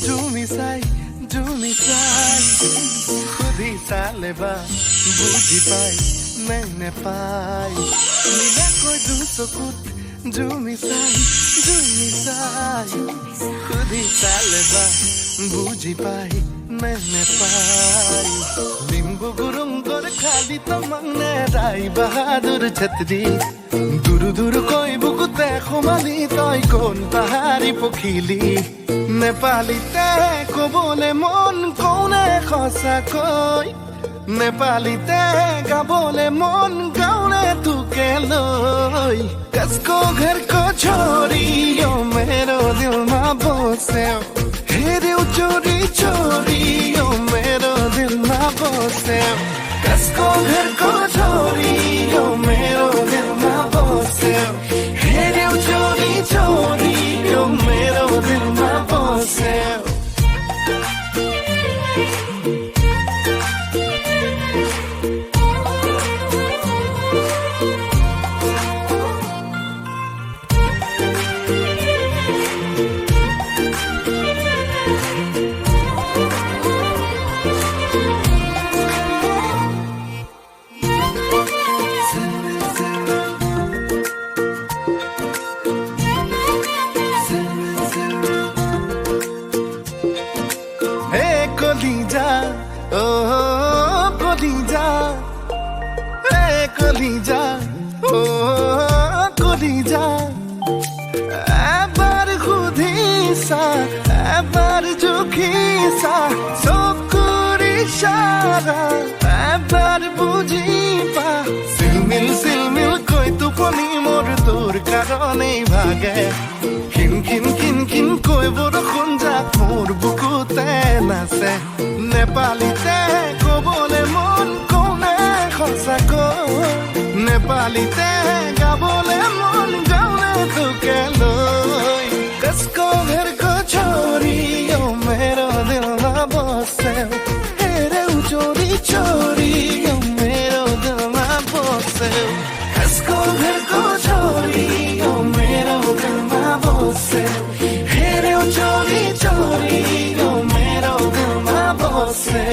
जुमिसाई जुमिसाई खुद ही साले बा बुझी पाई मैंने पाई मिला कोई दूसकुत जुमिसाई जुमिसाई खुद ही साले बा बुझी पाई मैंने पाई लिंबू गुरुंग कर खाली तमंगने राई बहादुर छतरी दूर दूर कोई बुकुते खुमाली तोय कोन पहाड़ी पखिली नेपाली ते को बोले मन कोने खसा कोई नेपाली ते का बोले मन गाउने तू के लोई कसको घर को छोरी यो मेरो दिल में बसे हेरे चोरी चोरी यो मेरो दिल में बसे कसको घर को छोरी यो मेरो दिल में बसे हेरे चोरी चोरी यो मेरो दिल में बसे कलीजा ओ कलीजा ए कलीजा ओ कलीजा এবার খুদিসা এবার জুখিসা সকরি সারা এবার বুঝিবা সিলমিল কই তুপনি মোর তোর কারণে ভাগে খিন খিন খিন খিন কই বরখুন যাক মোর বুকুতে নাচে নেপালীতে কবলে মন কোনে সঁচাকৈ নেপালীতে গাবলে মন গাउने তোকে লৈ कसको घर को छोरी यो मेरो दिल में बसे हेरे चोरी चोरी यो मेरो दिल में बसे कसको घर को छोरी यो मेरो दिल में बसे हेरे चोरी चोरी यो मेरो दिल में बसे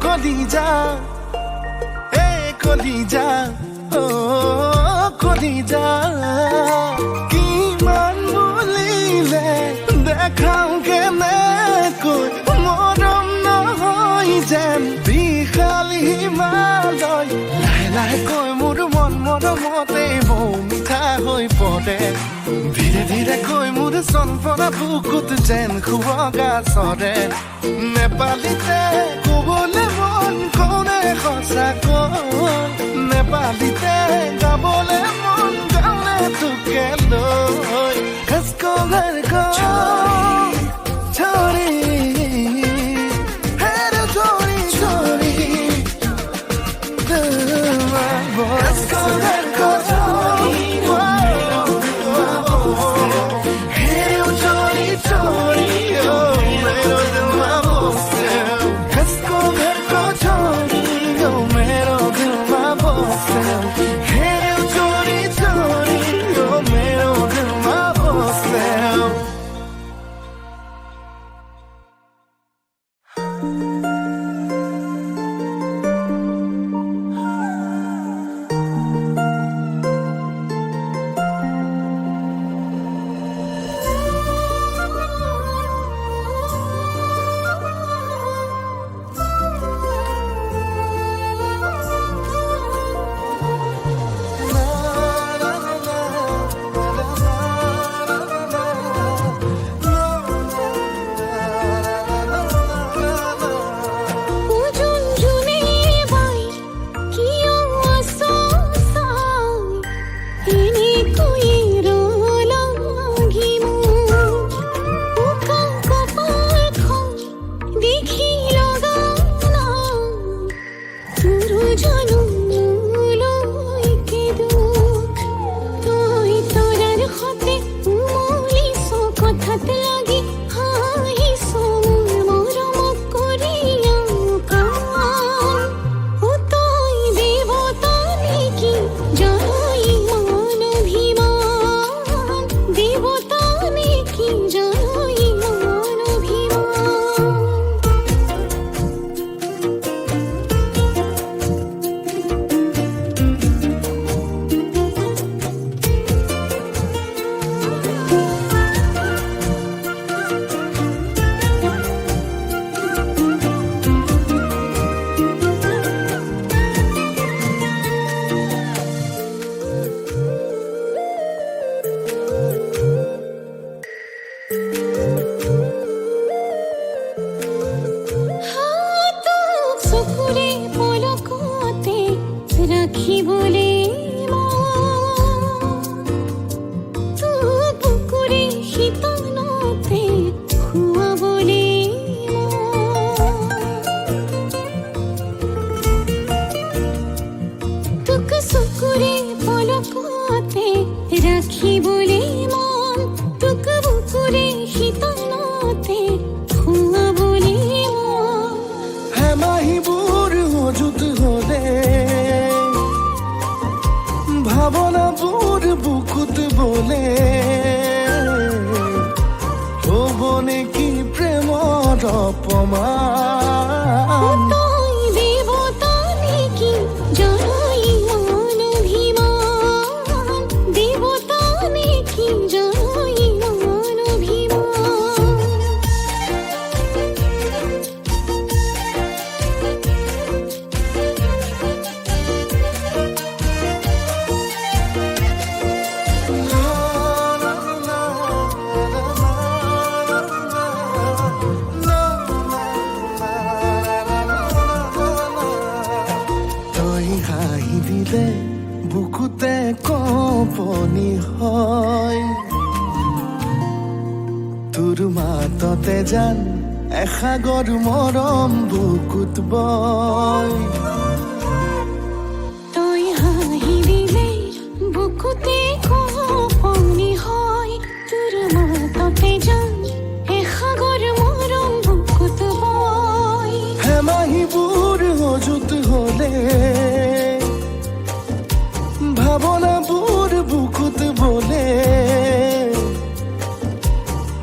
কলিজা এ কলিজা ও কলিজা কিমান বুলিলে দেখাও কেনেকৈ মৰম নহয় যেন বিশাল হিমালয় লাহে লাহে কৈ মোৰ মন মৰমতে বৌ মিঠা হৈ পৰে ধীৰে ধীৰে কৈ মোৰ চনপৰা বুকুত যেন খুৱগা চৰে নেপালীতে কবলে মন কোনে সঁচাকৈ নেপালীতে গাবলে মন গাउने তোকে লৈ कसको घर को छोरी हेरे चोरी चोरी कसको घर को छोरी हेरे चोरी चोरी मेरो दिल में बसे कसको घर को छोरी यो मेरो दिल में बसे हेरे चोरी चोरी यो मेरो दिल में बसे রাখি বলে পুকুরে শীতলতে হুয়া বলে টুক সুকুরে পলকতে রাখি বলে মন টুক বুকুরে শীতলতে হুয়া বলে মন হ্যাঁ মাহিবুর মজুদ হলে ভাবনা বুর বুকুত বলে ও বনে কি প্রেম অপমান তাই দেবতা নাকি জয় মন অভিমান দেবতা নাকি জয় মন অভিমান তই হাঁহি দিলে বুকুতে কঁপনি হয় তোৰ মাততে জান এসাগৰ মৰম বুকুত বয় তই হাঁহি দিলে বুকুতে কঁপনি হয় তোৰ মাততে জান এসাগৰ মৰম বুকুত বয় হে মাহিবুৰ মজুত হলে ভাৱনাবোৰ বুকুত বলে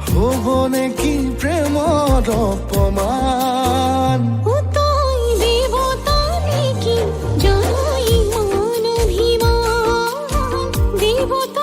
হ'বনে কি প্ৰেমৰ অপমান ও তাই দেবতা নাকি জয় মন অভিমান দেবতা